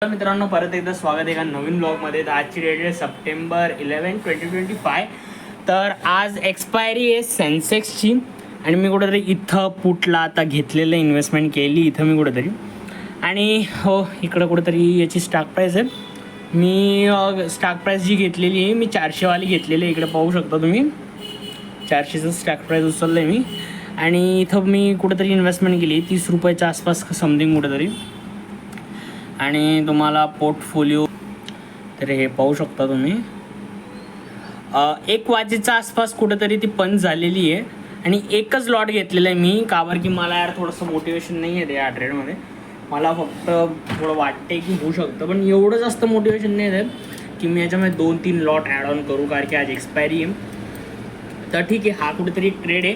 मित्रांनो, परत एकदा स्वागत आहे एका नवीन ब्लॉगमध्ये. तर आजची डेट आहे सप्टेंबर 11, 2025. तर आज एक्सपायरी आहे सेन्सेक्सची आणि मी कुठेतरी इथं पुटला आता घेतलेलं इन्व्हेस्टमेंट केली इथं मी कुठेतरी. आणि हो, इकडं कुठेतरी याची स्टॉक प्राईस आहे. मी स्टॉक प्राईस जी घेतलेली आहे मी 400वाली घेतलेली आहे. इकडे पाहू शकता तुम्ही 400चं स्टॉक प्राईस उचललं आहे मी. आणि इथं मी कुठेतरी इन्व्हेस्टमेंट केली 30 रुपयाच्या आसपास समथिंग कुठेतरी. आणि तुम्हाला पोर्टफोलिओ तर हे पाहू शकता तुम्ही 1 वाजेच्या आसपास कुठेतरी ती पंच झालेली आहे. आणि एकच लॉट घेतलेलं आहे मी, का बरं की मला यार थोडंसं मोटिवेशन नाही आहे या ट्रेडमध्ये. मला फक्त थोडं वाटते की होऊ शकतं, पण एवढं जास्त मोटिवेशन नाही आहे की मी याच्यामध्ये 2-3 लॉट ॲड ऑन करू, कारण की आज एक्सपायरी आहे. तर ठीक आहे, हा कुठेतरी ट्रेड आहे.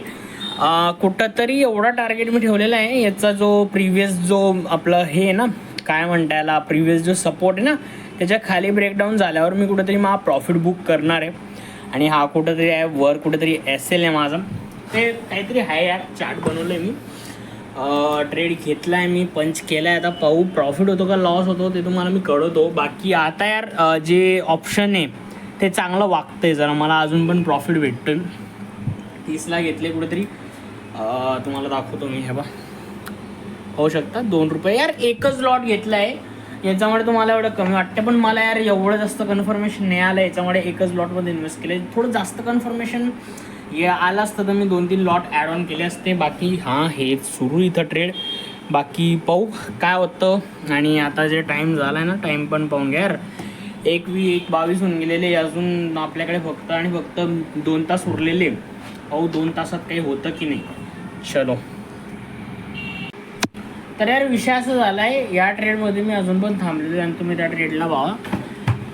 कुठंतरी एवढा टार्गेट मी ठेवलेला आहे. याचा जो प्रिव्हियस जो आपलं हे आहे ना, काय म्हणता याला, प्रिव्हियस जो सपोर्ट आहे ना, त्याच्या खाली ब्रेकडाऊन झाल्यावर मी कुठेतरी माझा प्रॉफिट बुक करणार आहे. आणि हा कुठंतरी आहे वर कुठेतरी SL आहे माझा, ते काहीतरी आहे यार. चार्ट बनवलं आहे मी, ट्रेड घेतला आहे मी, पंच केला आहे. आता पाहू प्रॉफिट होतो का लॉस होतो ते तुम्हाला मी कळवतो. बाकी आता यार जे ऑप्शन आहे ते चांगलं वागतं आहे जरा, मला अजून पण प्रॉफिट भेटतो आहे. 30ला घेतले कुठेतरी, तुम्हाला दाखवतो मी. हे बा होऊ शकता 2 रुपये. यार एकच लॉट घेतला आहे, याच्यामुळे तुम्हाला एवढं कमी वाटतं, पण मला यार एवढं जास्त कन्फर्मेशन नाही आलं याच्यामुळे एकच लॉटमध्ये इन्व्हेस्ट केले. थोडं जास्त कन्फर्मेशन आलं असतं तर मी 2-3 लॉट ॲड ऑन केले असते. बाकी हां, हे सुरू इथं ट्रेड. बाकी पाहू काय होतं. आणि आता जे टाईम झाला आहे ना, टाईम पण पाहून घ्या यार. 1:22 होऊन गेलेले, अजून आपल्याकडे फक्त आणि फक्त 2 तास उरलेले. पाहू 2 तासात काही होतं की नाही. चलो. तर यार विषय असं झाला आहे, या ट्रेडमध्ये मी अजून पण थांबलेलो आहे आणि तुम्ही त्या ट्रेडला व्हा.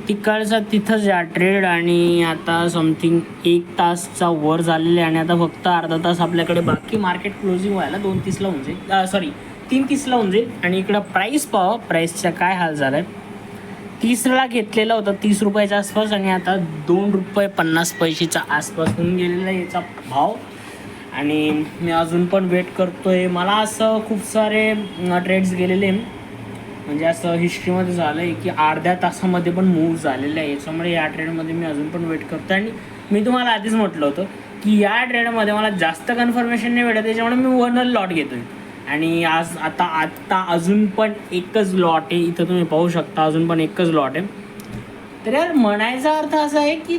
तिकडचा तिथंच या ट्रेड. आणि आता समथिंग 1 तासचा वर झालेला आहे आणि आता फक्त अर्धा तास आपल्याकडे बाकी. मार्केट क्लोजिंग व्हायला 2:30ला होऊन जाईल, सॉरी 3:30ला होऊन जाईल. आणि इकडं प्राईस पाहा, प्राईसचा काय हाल झाला आहे. 30ला घेतलेला होता 30 रुपयाच्या आसपास आणि आता 2 रुपये 50 पैसेच्या आसपास होऊन गेलेला आहे याचा भाव. आणि मी अजून पण वेट करतो आहे. मला असं खूप सारे ट्रेड्स गेलेले, म्हणजे असं हिस्ट्रीमध्ये झालं आहे की अर्ध्या तासामध्ये पण मूव्ह झालेलं आहे. याच्यामुळे या ट्रेडमध्ये मी अजून पण वेट करतो. आणि मी तुम्हाला आधीच म्हटलं होतं की या ट्रेडमध्ये मला जास्त कन्फर्मेशन नाही भेटत, त्याच्यामुळे मी 1 लॉट घेतो आहे. आणि आत्ता अजून पण एकच लॉट आहे, इथं तुम्ही पाहू शकता अजून पण एकच लॉट आहे. तर यार म्हणायचा अर्थ असा आहे की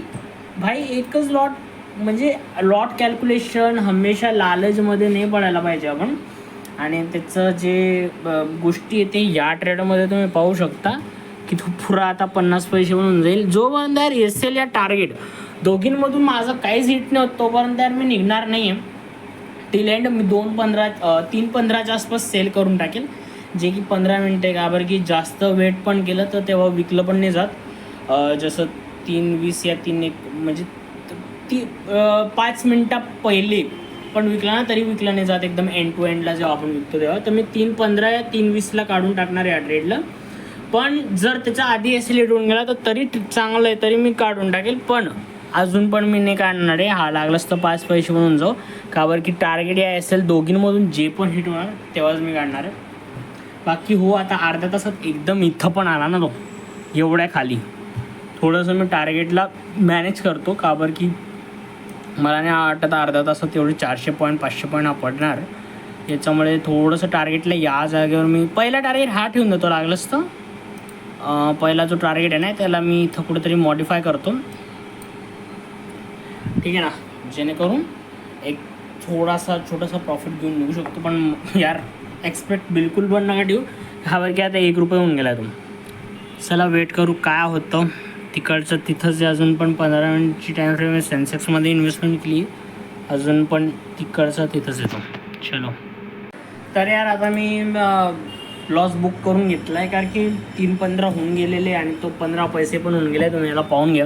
भाई एकच लॉट, म्हणजे लॉट कॅल्क्युलेशन हमेशा लालचमध्ये नाही पडायला पाहिजे आपण. आणि त्याचं जे गोष्टी आहे ते या ट्रेडमध्ये तुम्ही पाहू शकता की तो पुरा आता 50 पैसे बनून जाईल. जोपर्यंत यार SL या टार्गेट दोघींमधून माझं काहीच हिट नाही होत तोपर्यंत यार मी निघणार नाही आहे. टिल एंड मी 3:15च्या आसपास सेल करून टाकेल, जे की 15 मिनटे. का बरं की जास्त वेट पण केलं तर तेव्हा विकलं पण नाही जात. जसं 3:20 या 3:01 म्हणजे 5 मिनटा पहिले पण विकला ना तरी विकला नाही जात एकदम एंड टू एंडला जेव्हा आपण विकतो तेव्हा. तर मी 3:15 या 3:20ला काढून टाकणार आहे या ट्रेडला. पण जर त्याच्या आधी SL होऊन गेला तर तरी चांगलं आहे, तरी मी काढून टाकेल. पण अजून पण मी नाही काढणार आहे. हा लागलाच तर 5 पैसे म्हणून जाऊ, का बरं की टार्गेट या SL दोघींमधून जे पण हिट होणार तेव्हाच मी काढणार आहे. बाकी हो, आता अर्ध्या तासात एकदम इथं पण आला ना तो एवढ्या खाली, थोडंसं मी टार्गेटला मॅनेज करतो, का बरं की मला नाही वाटत अर्ध्या तासात एवढे 400 पॉईंट 500 पॉईंट हा पडणार. याच्यामुळे थोडंसं टार्गेटला या जागेवर मी पहिला टार्गेट हा ठेवून देतो लागलंच तर. पहिला जो टार्गेट आहे ना त्याला मी इथं कुठेतरी मॉडिफाय करतो, ठीक आहे ना, जेणेकरून एक छोटासा प्रॉफिट घेऊन निघू शकतो. पण यार एक्सपेक्ट बिलकुल पण नका ठेवू, हा बरं की आता 1 रुपये होऊन गेला तुम्ही. चला वेट करू काय होतं. तिकडचं तिथंच अजून पण 15 मिनिटची टाईम फ्रेम आहे. सेन्सेक्समध्ये इन्व्हेस्टमेंट केली, अजून पण तिकडचं तिथंच येतो. चलो. तर यार आता मी लॉस बुक करून घेतला आहे, कारण की 3:15 होऊन गेलेले आणि तो 15 पैसे पण होऊन गेले. तुम्ही याला पाहून घ्या,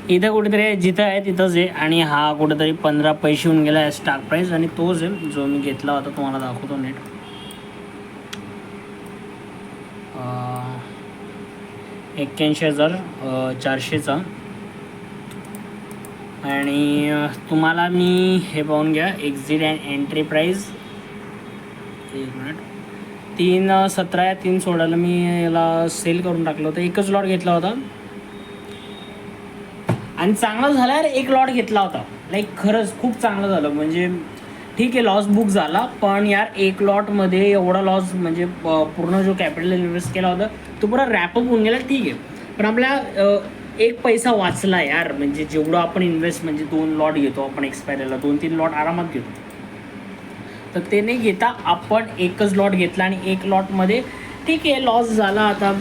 इथं कुठेतरी जिथं आहे तिथंच आहे. आणि हा कुठेतरी 15 पैसे होऊन गेला आहे स्टॉक प्राईस, आणि तोच आहे जो मी घेतला होता. तुम्हाला दाखवतो नेट. 81,400चा. आणि तुम्हाला मी हे पाहून घ्या exit and entry price 1 minute 3.17 या 3.16 मी याला सेल करून टाकलं होतं. एकच लॉट घेतला होता आणि चांगला झाला यार. एक लॉट घेतला होता, लाईक खरंच खूप चांगलं झालं. म्हणजे ठीक आहे लॉस बुक झाला, पण यार एक लॉटमध्ये एवढा लॉस म्हणजे पूर्ण जो कॅपिटल इन्व्हेस्ट केला होता तो पुरा रॅपअप होऊन गेला. ठीक आहे, पण आपल्या एक पैसा वाचला यार. म्हणजे जेवढं आपण इन्व्हेस्ट म्हणजे 2 लॉट घेतो आपण एक्सपायरीला, 2-3 लॉट आरामात घेतो, तर ते नाही घेता आपण एकच लॉट घेतला आणि एक लॉटमध्ये ठीक आहे लॉस झाला. आता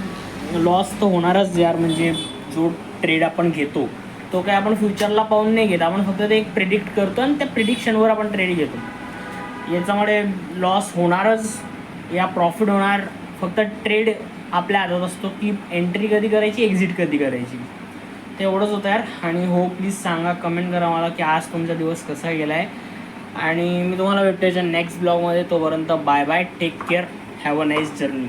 लॉस तर होणारच यार. म्हणजे जो ट्रेड आपण घेतो तो काय आपण फ्युचरला पाहून नाही घेत, आपण फक्त ते एक प्रिडिक्ट करतो आणि त्या प्रिडिक्शनवर आपण ट्रेड घेतो. याच्यामुळे लॉस होणारच या प्रॉफिट होणार. फक्त ट्रेड आपल्या हातात असतो की एंट्री कधी करायची, एक्झिट कधी करायची, ते एवढंच होतं यार. आणि हो प्लीज सांगा, कमेंट करा मला की आज तुमचा दिवस कसा गेला आहे. आणि मी तुम्हाला भेटतो याच्या नेक्स्ट ब्लॉगमध्ये. तोपर्यंत bye bye, take care, have a nice journey.